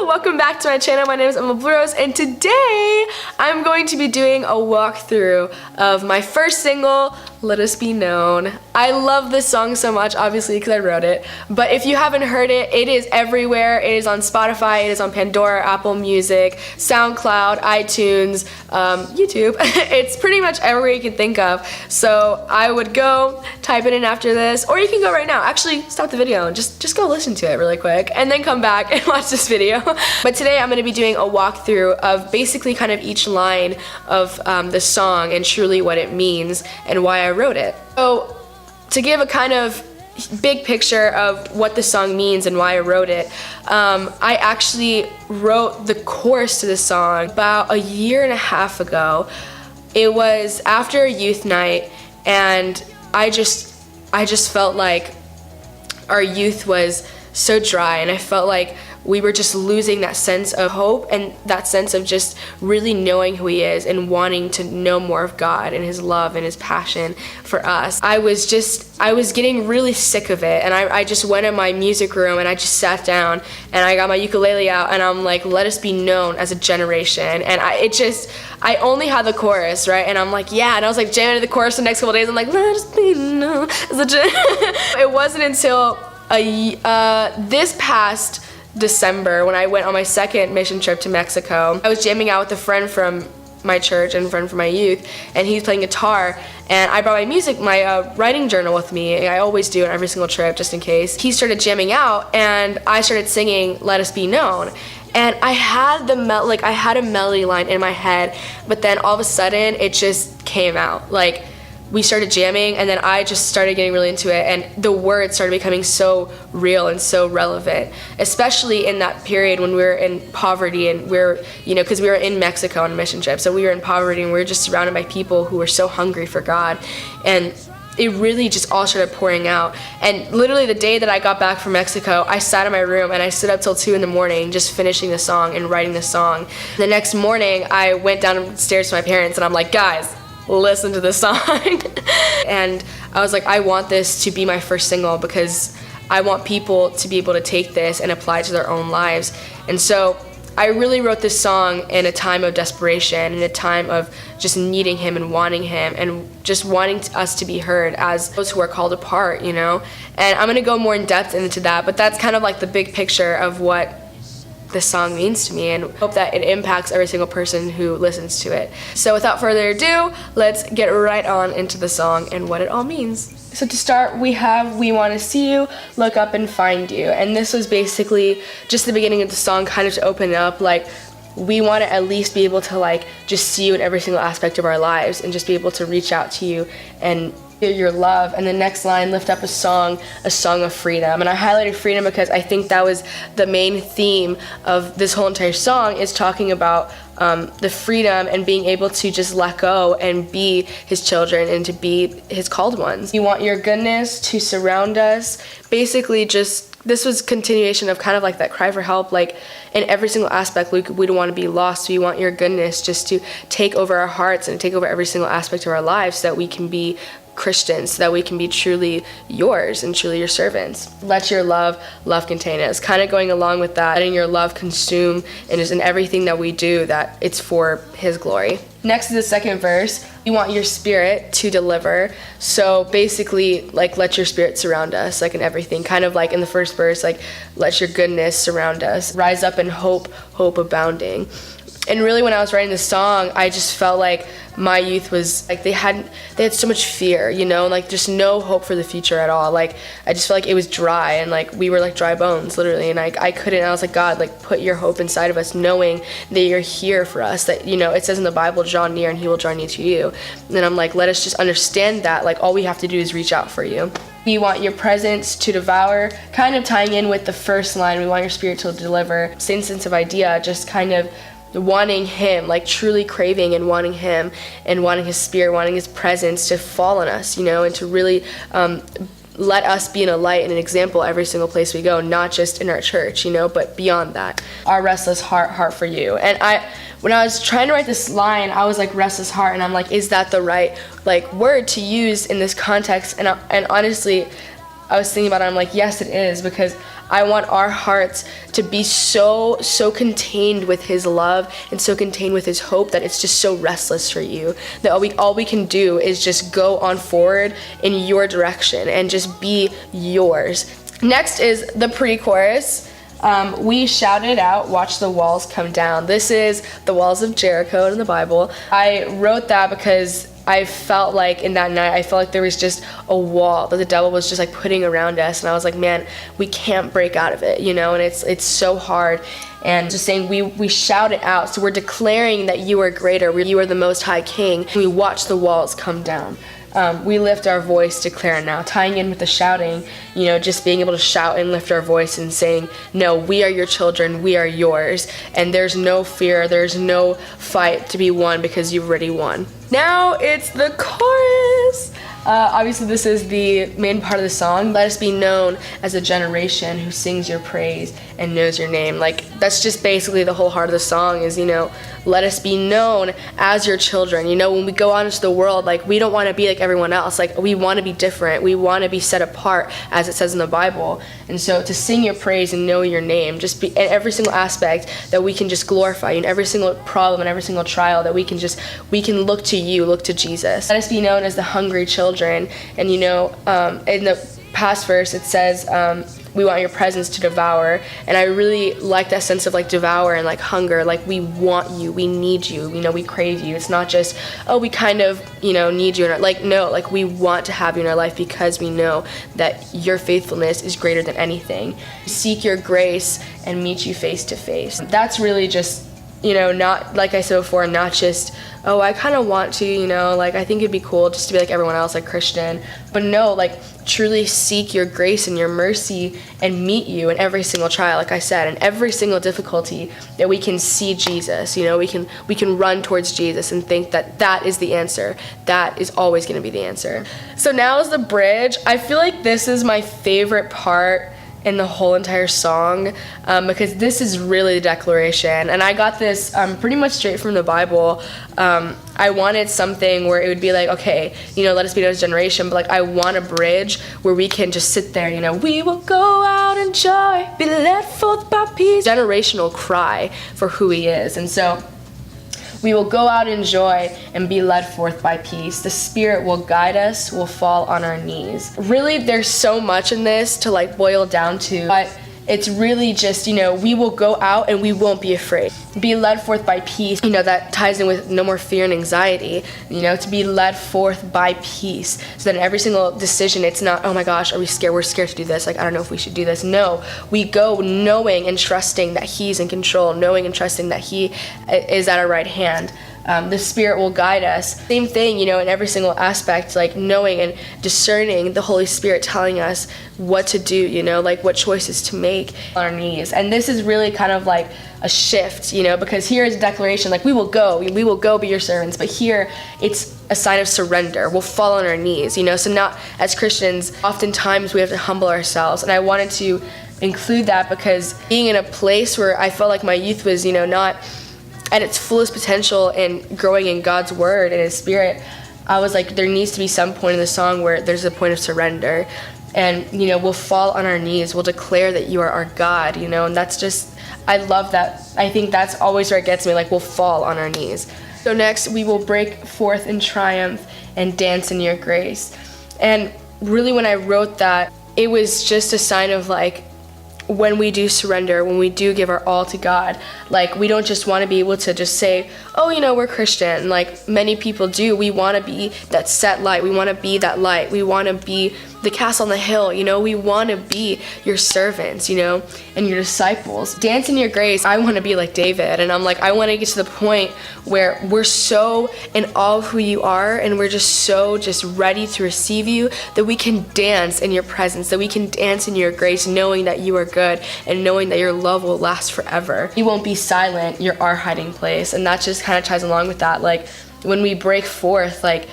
Welcome back to my channel. My name is Emma Blurose, and today I'm going to be doing a walkthrough of my first single, Let Us Be Known. I love this song so much, obviously, because I wrote it, but if you haven't heard it, it is everywhere. It is on Spotify, it is on Pandora, Apple Music, SoundCloud, iTunes, YouTube. It's pretty much everywhere you can think of, so I would go type it in after this, or you can go right now. Actually, stop the video and just go listen to it really quick, and then come back and watch this video. But today I'm going to be doing a walkthrough of basically kind of each line of the song and truly what it means and why I wrote it. So to give a kind of big picture of what the song means and why I wrote it, I actually wrote the chorus to the song about a year and a half ago. It was after a youth night, and I just felt like our youth was so dry, and I felt like we were just losing that sense of hope and that sense of just really knowing who he is and wanting to know more of God and his love and his passion for us. I was getting really sick of it, and I just went in my music room and I just sat down and I got my ukulele out and I'm like, let us be known as a generation. And I only had the chorus, right? And I'm like, yeah, and I was like jamming to the chorus the next couple days. I'm like, let us be known as a generation. It wasn't until this past December, when I went on my second mission trip to Mexico, I was jamming out with a friend from my church and a friend from my youth, and he's playing guitar, and I brought my writing journal with me. I always do on every single trip, just in case. He started jamming out, and I started singing Let Us Be Known. And I had a melody line in my head, but then all of a sudden it just came out. Like, we started jamming, and then I just started getting really into it, and the words started becoming so real and so relevant, especially in that period when we were in poverty, and because we were in Mexico on a mission trip, so we were in poverty and we were just surrounded by people who were so hungry for God, and it really just all started pouring out. And literally the day that I got back from Mexico, I sat in my room and I stood up till 2 a.m. just finishing the song and writing the song. The next morning, I went downstairs to my parents and I'm like, guys, listen to this song. And I was like, I want this to be my first single because I want people to be able to take this and apply it to their own lives. And so I really wrote this song in a time of desperation, in a time of just needing him and wanting him and just wanting us to be heard as those who are called apart, And I'm going to go more in depth into that, but that's kind of like the big picture of what this song means to me, and hope that it impacts every single person who listens to it. So without further ado, let's get right on into the song and what it all means. So to start, we have We Want to See You, Look Up and Find You. And this was basically just the beginning of the song, kind of to open it up, like, we want to at least be able to just see you in every single aspect of our lives and just be able to reach out to you and your love. And the next line, lift up a song of freedom. And I highlighted freedom because I think that was the main theme of this whole entire song, is talking about the freedom and being able to just let go and be his children and to be his called ones. We want your goodness to surround us. Basically, this was continuation of kind of like that cry for help, like in every single aspect. We don't want to be lost. We want your goodness just to take over our hearts and take over every single aspect of our lives, so that we can be Christians, so that we can be truly yours and truly your servants. Let your love contain us. Kind of going along with that, letting your love consume and is in everything that we do, that it's for his glory. Next is the second verse. We want your spirit to deliver. So basically, let your spirit surround us, in everything. Kind of like in the first verse, let your goodness surround us. Rise up in hope abounding. And really, when I was writing this song, I just felt like my youth was they had so much fear, just no hope for the future at all. I just felt like it was dry, and we were like dry bones, literally. And I couldn't. I was like, God, put your hope inside of us, knowing that you're here for us. That it says in the Bible, draw near and he will draw near to you. And then I'm like, let us just understand that all we have to do is reach out for you. We want your presence to devour, kind of tying in with the first line. We want your spirit to deliver. Same sense of idea, just kind of wanting him, truly craving and wanting him and wanting his spirit, wanting his presence to fall on us, and to really let us be in a light and an example every single place we go, not just in our church, but beyond that. Our restless heart for you. And when I was trying to write this line, I was like, restless heart, and I'm like, is that the right word to use in this context? And honestly, I was thinking about it, I'm like, yes, it is, because I want our hearts to be so contained with his love and so contained with his hope that it's just so restless for you, that all we can do is just go on forward in your direction and just be yours. Next is the pre-chorus. We shouted out, watch the walls come down. This is the walls of Jericho in the Bible. I wrote that because I felt like in that night, I felt like there was just a wall that the devil was just like putting around us. And I was like, man, we can't break out of it, you know, and it's so hard. And just saying, we shout it out. So we're declaring that you are greater, you are the most high king. We watch the walls come down. We lift our voice, declare now, tying in with the shouting, you know, just being able to shout and lift our voice and saying, no, we are your children, we are yours, and there's no fear, there's no fight to be won because you've already won. Now it's the chorus. Obviously this is the main part of the song. Let us be known as a generation who sings your praise and knows your name. Like, that's just basically the whole heart of the song is, you know, let us be known as your children. You know, when we go out into the world, like, we don't want to be like everyone else. Like, we want to be different. We want to be set apart, as it says in the Bible. And so to sing your praise and know your name, just be in every single aspect that we can just glorify you, in every single problem and every single trial that we can look to you, look to Jesus. Let us be known as the hungry children. And you know, in the past verse it says, we want your presence to devour, and I really like that sense of like devour and like hunger. Like, we want you, we need you, you know, we crave you. It's not just, oh, we kind of, you know, need you in our, like, no, like, we want to have you in our life because we know that your faithfulness is greater than anything. Seek your grace and meet you face to face. That's really just, you know, not, like I said before, not just, oh, I kind of want to, you know, like, I think it'd be cool just to be like everyone else, like Christian. But no, like, truly seek your grace and your mercy and meet you in every single trial, like I said, in every single difficulty, that we can see Jesus, you know, we can run towards Jesus and think that that is the answer. That is always going to be the answer. So now is the bridge. I feel like this is my favorite part in the whole entire song, because this is really the declaration, and I got this pretty much straight from the Bible. I wanted something where it would be like, okay, you know, let us be known as a generation, but like, I want a bridge where we can just sit there, you know, we will go out in joy, be led forth by peace. Generational cry for who he is. And so we will go out in joy and be led forth by peace. The Spirit will guide us, we'll fall on our knees. Really, there's so much in this to like boil down to, but it's really just, you know, we will go out and we won't be afraid. Be led forth by peace, you know, that ties in with no more fear and anxiety, you know, to be led forth by peace. So that in every single decision, it's not, oh my gosh, are we scared? We're scared to do this. Like, I don't know if we should do this. No, we go knowing and trusting that he's in control, knowing and trusting that he is at our right hand. The Spirit will guide us. Same thing, you know, in every single aspect, like knowing and discerning the Holy Spirit telling us what to do, you know, like what choices to make on our knees. And this is really kind of like a shift, you know, because here is a declaration, like, we will go be your servants. But here it's a sign of surrender. We'll fall on our knees, you know. So not as Christians, oftentimes we have to humble ourselves. And I wanted to include that because being in a place where I felt like my youth was, you know, not at its fullest potential and growing in God's word and his Spirit, I was like, there needs to be some point in the song where there's a point of surrender. And, you know, we'll fall on our knees. We'll declare that you are our God, you know, and that's just, I love that. I think that's always where it gets me, like, we'll fall on our knees. So next, we will break forth in triumph and dance in your grace. And really, when I wrote that, it was just a sign of like, when we do surrender, when we do give our all to God, like, we don't just want to be able to just say, oh, you know, we're Christian, like many people do. We want to be that set light. We want to be that light. We want to be the castle on the hill, you know. We want to be your servants, you know, and your disciples. Dance in your grace. I want to be like David, and I'm like, I want to get to the point where we're so in awe of who you are, and we're just so just ready to receive you, that we can dance in your presence, that we can dance in your grace, knowing that you are good and knowing that your love will last forever. You won't be silent. You're our hiding place. And that just kind of ties along with that. Like, when we break forth, like,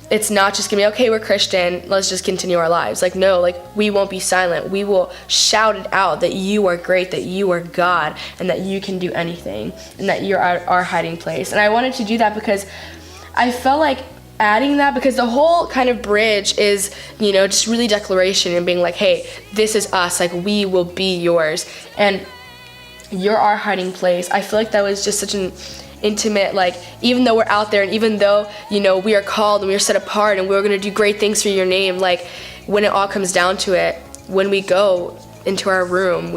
it's not just gonna be, okay, we're Christian, let's just continue our lives. Like, no, like, we won't be silent. We will shout it out that you are great, that you are God, and that you can do anything, and that you're our hiding place. And I wanted to do that because I felt like adding that, because the whole kind of bridge is, you know, just really declaration and being like, hey, this is us, like we will be yours and you're our hiding place. I feel like that was just such an intimate, like, even though we're out there and even though, you know, we are called and we are set apart and we're going to do great things for your name, like when it all comes down to it, when we go into our room,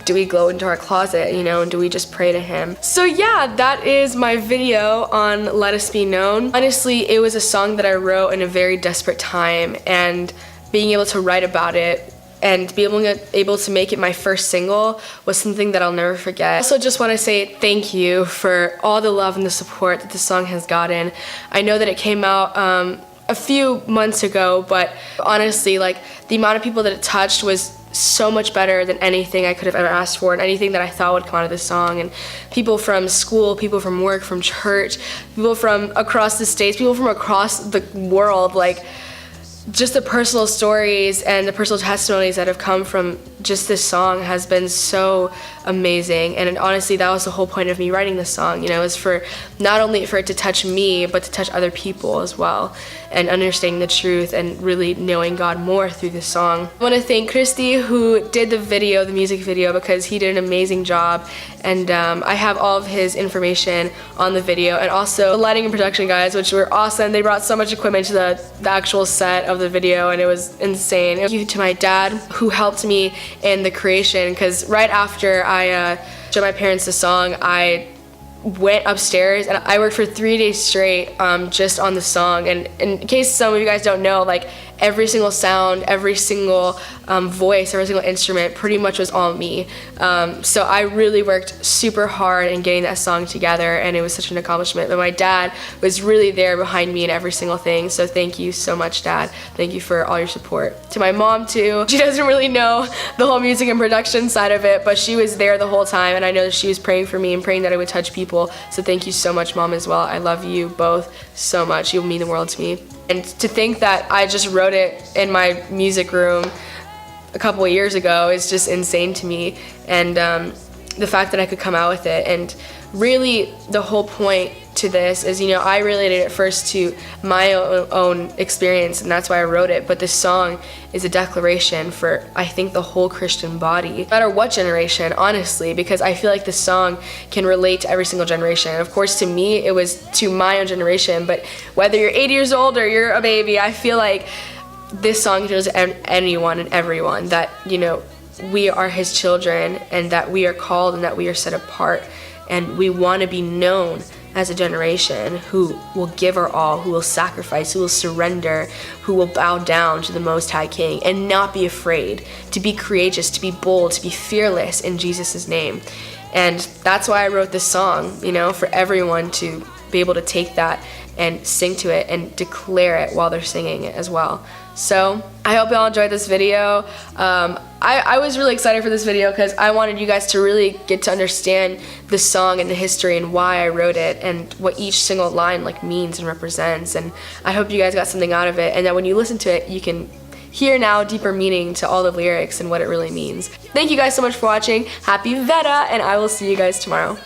do we go into our closet, you know, and do we just pray to him? So yeah, that is my video on Let Us Be Known. Honestly, it was a song that I wrote in a very desperate time, and being able to write about it and be able to make it my first single was something that I'll never forget. I also just want to say thank you for all the love and the support that the song has gotten. I know that it came out a few months ago, but honestly, like, the amount of people that it touched was so much better than anything I could have ever asked for and anything that I thought would come out of this song. And people from school, people from work, from church, people from across the states, people from across the world, like, just the personal stories and the personal testimonies that have come from just this song has been so amazing. And honestly, that was the whole point of me writing this song, you know, is for not only for it to touch me, but to touch other people as well, and understanding the truth and really knowing God more through this song. I want to thank Christy, who did the video, the music video, because he did an amazing job, and I have all of his information on the video, and also the lighting and production guys, which were awesome. They brought so much equipment to the actual set of the video, and it was insane. Thank you to my dad, who helped me in the creation, because right after I showed my parents the song, I went upstairs and I worked for 3 days straight just on the song. And in case some of you guys don't know, like, every single sound, every single voice, every single instrument pretty much was all me. So I really worked super hard in getting that song together, and it was such an accomplishment. But my dad was really there behind me in every single thing. So thank you so much, Dad. Thank you for all your support. To my mom too. She doesn't really know the whole music and production side of it, but she was there the whole time, and I know that she was praying for me and praying that I would touch people. So thank you so much, Mom, as well. I love you both so much. You mean the world to me. And to think that I just wrote it in my music room a couple of years ago is just insane to me. And the fact that I could come out with it, and really the whole point to this is, you know, I related it first to my own experience, and that's why I wrote it. But this song is a declaration for, I think, the whole Christian body, no matter what generation, honestly, because I feel like this song can relate to every single generation. Of course, to me, it was to my own generation, but whether you're 80 years old or you're a baby, I feel like this song shows anyone and everyone that, you know, we are his children, and that we are called, and that we are set apart, and we want to be known as a generation who will give our all, who will sacrifice, who will surrender, who will bow down to the Most High King and not be afraid, to be courageous, to be bold, to be fearless in Jesus' name. And that's why I wrote this song, you know, for everyone to be able to take that and sing to it and declare it while they're singing it as well. So I hope y'all enjoyed this video. I was really excited for this video because I wanted you guys to really get to understand the song and the history and why I wrote it and what each single line like means and represents. And I hope you guys got something out of it, and that when you listen to it, you can hear now deeper meaning to all the lyrics and what it really means. Thank you guys so much for watching. Happy Veda, and I will see you guys tomorrow.